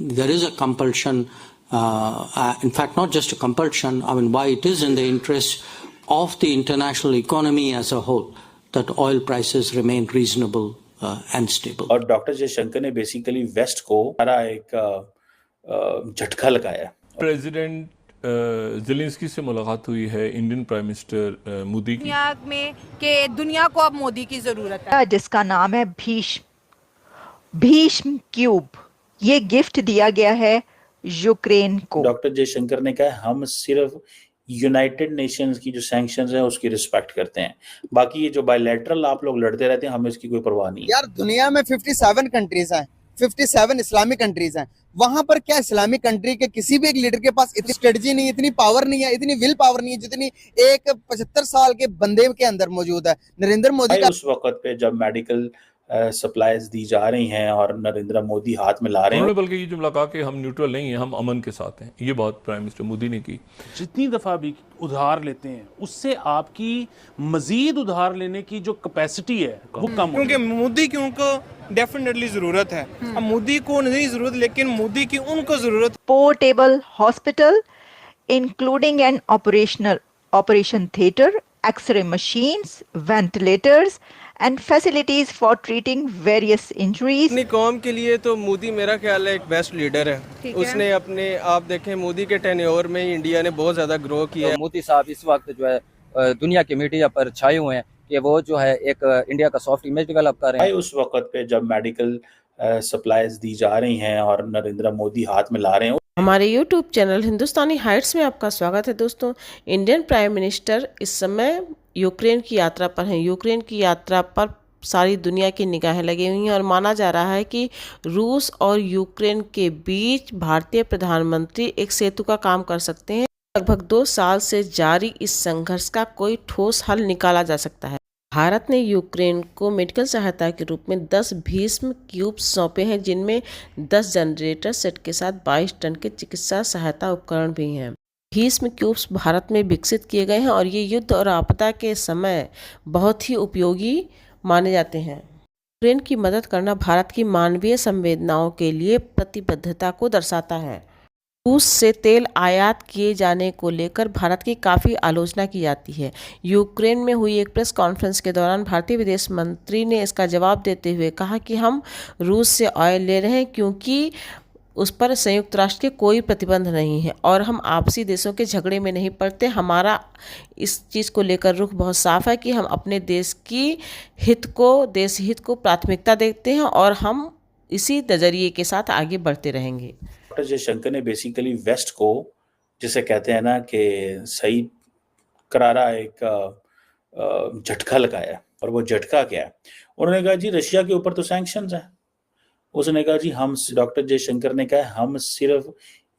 there is a compulsion, in fact, not just a compulsion, I mean, why it is in the interest of the international economy as a whole that oil prices remain reasonable and stable. और doctor Jaishankar ने basically waste को सारा एक झटका लगाया। President Zelensky से मुलाकात हुई है इंडियन प्राइम मिनिस्टर मोदी की। दुनिया में के दुनिया को अब मोदी की जरूरत है, जिसका नाम है भीष्म क्यूब। ये गिफ्ट दिया गया है यूक्रेन को। डॉक्टर जयशंकर ने कहा हम सिर्फ यूनाइटेड नेशंस की जो सैंक्शंस हैं उसकी रिस्पेक्ट करते हैं, बाकी ये जो बायलैटरल आप लोग लड़ते रहते हैं हमें इसकी कोई परवाह नहीं। यार दुनिया में 57 कंट्रीज हैं, 57 इस्लामिक कंट्रीज हैं, वहां पर क्या इस्लामिक कंट्री के किसी भी एक लीडर के पास इतनी स्ट्रेटजी नहीं है, इतनी पावर नहीं है, इतनी विल पावर नहीं है जितनी एक 75 साल के बंदे के अंदर मौजूद है। नरेंद्र मोदी का उस वक्त पे जब मेडिकल सप्लाईज दी जा रही हैं और नरेंद्र मोदी हाथ में ला रहे हैं, बल्कि ये जुमला कहा कि हम न्यूट्रल नहीं हैं, हम अमन के साथ हैं, ये बात प्राइम मिनिस्टर मोदी ने की। जितनी दफ़ा भी उधार लेते हैं उससे आपकी मजीद उधार लेने की जो कैपेसिटी है वो कम, क्योंकि मोदी की उनको डेफिनेटली जरूरत है। अब मोदी को नहीं जरूरत लेकिन मोदी की उनको जरूरत। Portable hospital including an operation theatre, x-ray machines, ventilators and facilities for treating various injuries. अपनी कौम के लिए तो मोदी मेरा ख्याल है एक बेस्ट लीडर है। उसने अपने आप देखें मोदी के टेन्योर में ही इंडिया ने बहुत ज़्यादा ग्रो किया है। मोदी साहब इस वक्त जो है दुनिया के मीडिया पर छाए हुए हैं कि वो जो है एक इंडिया का सॉफ्ट इमेज डेवलप कर रहे हैं। उस वक्त पे जब मेडिकल सप्लाईज दी जा रही हैं और नरेंद्र मोदी हाथ में ला रहे हैं। हमारे यूट्यूब चैनल हिंदुस्तानी हाइट्स में आपका स्वागत है दोस्तों। इंडियन प्राइम मिनिस्टर इस समय यूक्रेन की यात्रा पर हैं। यूक्रेन की यात्रा पर सारी दुनिया की निगाहें लगी हुई हैं और माना जा रहा है कि रूस और यूक्रेन के बीच भारतीय प्रधानमंत्री एक सेतु का काम कर सकते हैं। लगभग 2 साल से जारी इस संघर्ष का कोई ठोस हल निकाला जा सकता है। भारत ने यूक्रेन को मेडिकल सहायता के रूप में 10 भीष्म क्यूब्स सौंपे हैं, जिनमें 10 जनरेटर सेट के साथ 22 टन के चिकित्सा सहायता उपकरण भी हैं। भीष्म क्यूब्स भारत में विकसित किए गए हैं और ये युद्ध और आपदा के समय बहुत ही उपयोगी माने जाते हैं। यूक्रेन की मदद करना भारत की मानवीय संवेदनाओं के लिए प्रतिबद्धता को दर्शाता है। रूस से तेल आयात किए जाने को लेकर भारत की काफ़ी आलोचना की जाती है। यूक्रेन में हुई एक प्रेस कॉन्फ्रेंस के दौरान भारतीय विदेश मंत्री ने इसका जवाब देते हुए कहा कि हम रूस से ऑयल ले रहे हैं क्योंकि उस पर संयुक्त राष्ट्र के कोई प्रतिबंध नहीं है और हम आपसी देशों के झगड़े में नहीं पड़ते। हमारा इस चीज़ को लेकर रुख बहुत साफ है कि हम अपने देश हित को प्राथमिकता देते हैं और हम इसी नज़रिए के साथ आगे बढ़ते रहेंगे। डॉक्टर जयशंकर ने बेसिकली वेस्ट को, जिसे कहते हैं ना कि सही करारा एक झटका लगाया। और वो झटका क्या है? उन्होंने कहा जी रशिया के ऊपर तो सैंक्शंस हैं। उसने कहा जी डॉक्टर जयशंकर ने कहा हम सिर्फ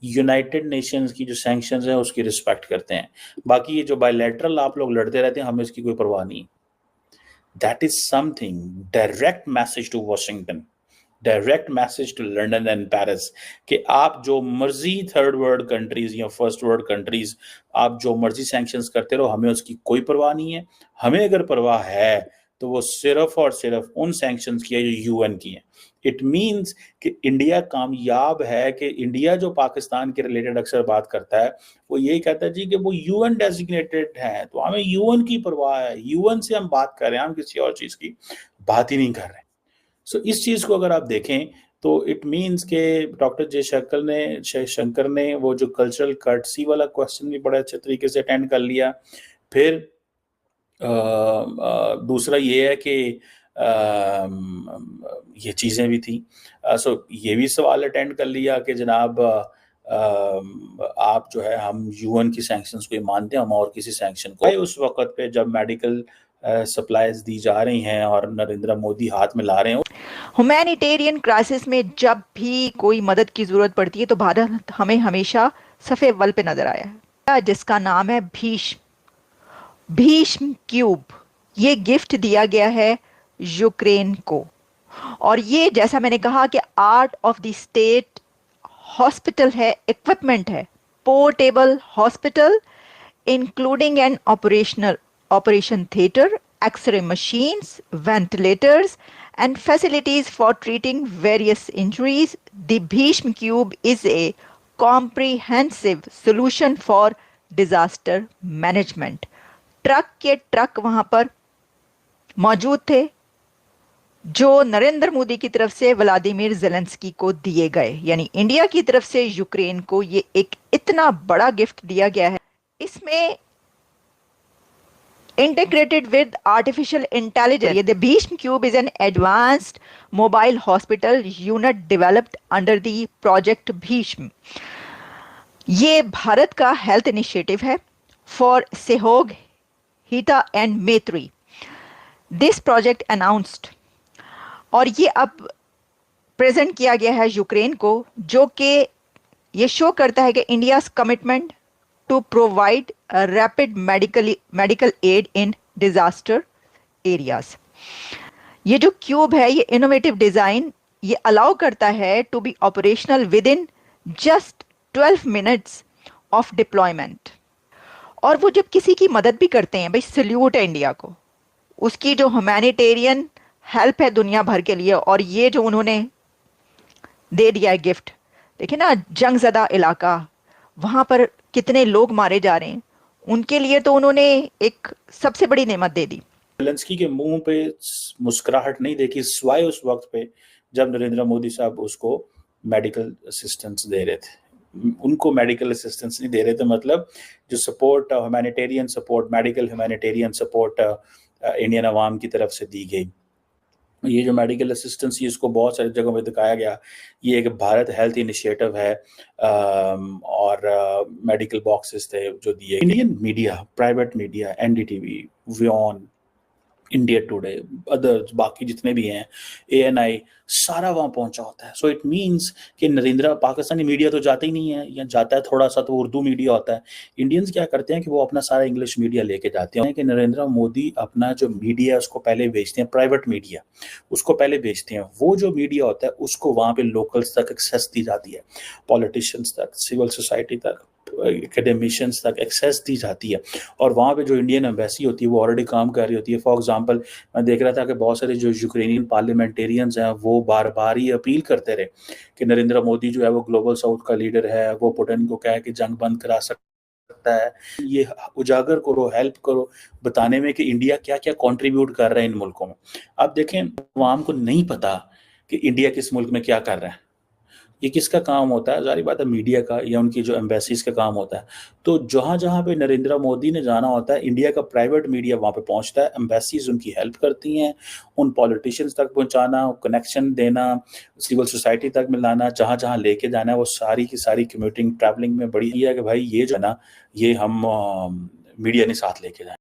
यूनाइटेड नेशंस की जो सैंक्शंस हैं उसकी रिस्पेक्ट करते हैं, बाकी ये जो बायलैटरल आप लोग लड़ते रहते हैं हमें इसकी कोई परवाह नहीं। That is something direct message to Washington, direct message to London and Paris कि आप जो मर्जी थर्ड वर्ल्ड कंट्रीज या फर्स्ट वर्ल्ड कंट्रीज आप जो मर्जी सैंक्शंस करते रहो, हमें उसकी कोई परवाह नहीं है। हमें अगर परवाह है तो वो सिर्फ और सिर्फ उन सैंक्शंस की है जो यूएन की है। इट मीन्स कि इंडिया कामयाब है कि इंडिया जो पाकिस्तान के रिलेटेड अक्सर बात करता है वो यही कहता है जी कि वो यूएन डेजिग्नेटेड है, तो हमें यूएन की परवाह है, यूएन से हम बात कर रहे हैं, हम किसी और चीज़ की बात ही नहीं कर रहे। सो इस चीज़ को अगर आप देखें तो इट मीन्स के डॉक्टर जयशंकर ने वो जो कल्चरल कर्टसी वाला क्वेश्चन भी बड़े अच्छे तरीके से अटेंड कर लिया। फिर दूसरा ये है कि ये चीज़ें भी थी, सो ये भी सवाल अटेंड कर लिया कि जनाब आप जो है हम यूएन की सैंक्शंस को मानते हैं, हम और किसी सैंक्शन को। उस वक्त पे जब मेडिकल सप्लाईज दी जा रही हैं और नरेंद्र मोदी हाथ में ला रहे हैं। ह्यूमैनिटेरियन क्राइसिस में जब भी कोई मदद की जरूरत पड़ती है तो भारत हमें हमेशा सफ़े अव्वल पे नजर आया है, जिसका नाम है भीष्म क्यूब। ये गिफ्ट दिया गया है यूक्रेन को और ये जैसा मैंने कहा कि art of the state hospital है, इक्विपमेंट है, portable hospital including an operation theatre, x-ray machines, ventilators and facilities for treating various injuries. The Bhishma Cube is a comprehensive solution for disaster management. Truck के truck वहां पर मौजूद थे जो नरेंद्र मोदी की तरफ से व्लादिमीर ज़ेलेंस्की को दिए गए, यानी इंडिया की तरफ से यूक्रेन को ये एक इतना बड़ा गिफ्ट दिया गया है। इसमें integrated with artificial intelligence. The Bhishma Cube is an advanced mobile hospital unit developed under the project Bhishma. ये भारत का हेल्थ इनिशिएटिव है फॉर सेहोग, हिता and Metri. This project announced, और ये अब प्रेजेंट किया गया है यूक्रेन को, जो कि ये शो करता है कि India's commitment to provide a rapid medical aid in disaster areas. ये जो क्यूब है, ये इनोवेटिव डिजाइन ये अलाउ करता है to be operational within just 12 minutes of deployment. और वो जब किसी की मदद भी करते हैं, भाई सल्यूट है इंडिया को, उसकी जो ह्यूमैनिटेरियन हेल्प है दुनिया भर के लिए, और ये जो उन्होंने दे दिया है गिफ्ट. देखिए ना, जंगज़दा इलाका, वहां पर कितने लोग मारे जा रहे हैं, उनके लिए तो उन्होंने एक सबसे बड़ी नेमत दे दी. ज़ेलेंस्की के मुंह पे मुस्कुराहट नहीं देखी सिवाय उस वक्त पे जब नरेंद्र मोदी साहब उसको मेडिकल असिस्टेंस दे रहे थे. उनको मेडिकल असिस्टेंस नहीं दे रहे थे, मतलब जो support, humanitarian support, medical humanitarian support Indian अवाम की तरफ से दी गई. ये जो मेडिकल असिस्टेंस, ये इसको बहुत सारी जगहों पे दिखाया गया, ये एक भारत हेल्थ इनिशिएटिव है, और मेडिकल बॉक्सेस थे जो दिए. Indian media, private media, NDTV, व्योन, इंडिया टुडे, अदर्स, बाकी जितने भी हैं, ANI, सारा वहाँ पहुंचा होता है. सो इट मींस कि नरेंद्र, पाकिस्तानी मीडिया तो जाता ही नहीं है, या जाता है थोड़ा सा तो उर्दू मीडिया होता है. इंडियंस क्या करते हैं कि वो अपना सारा इंग्लिश मीडिया लेके जाते हैं, कि नरेंद्र मोदी अपना जो मीडिया है उसको पहले बेचते हैं, प्राइवेट मीडिया उसको पहले बेचते हैं. वो जो मीडिया होता है उसको वहाँ पे लोकल्स तक एक्सेस दी जाती है, पॉलिटिशियंस तक, सिविल सोसाइटी तक, एकेडमिशियंस तक एक्सेस दी जाती है. और वहाँ पे जो इंडियन एम्बेसी होती है वो ऑलरेडी काम कर रही होती है. फॉर एग्जांपल, मैं देख रहा था कि बहुत सारे जो यूक्रेनियन पार्लियामेंटेरियंस हैं वो बार बार ही अपील करते रहे कि नरेंद्र मोदी जो है वो ग्लोबल साउथ का लीडर है, वो पुतिन को कहे कि जंग बंद करा सकता है. ये उजागर करो, हेल्प करो बताने में कि इंडिया क्या क्या कंट्रीब्यूट कर रहा है इन मुल्कों में. आप देखें, आवाम को नहीं पता कि इंडिया किस मुल्क में क्या कर रहा है. ये किसका काम होता है? जारी बात है मीडिया का या उनकी जो एम्बेसीज का काम होता है. तो जहाँ जहाँ पे नरेंद्र मोदी ने जाना होता है, इंडिया का प्राइवेट मीडिया वहाँ पे पहुँचता है, एम्बेसीज उनकी हेल्प करती हैं, उन पॉलिटिशियंस तक पहुँचाना, कनेक्शन देना, सिविल सोसाइटी तक मिलाना, जहाँ जहाँ लेके जाना है वो सारी की सारी कम्यूटिंग ट्रैवलिंग में बड़ी है कि भाई ये जो है ना, ये हम मीडिया ने साथ लेके जाए.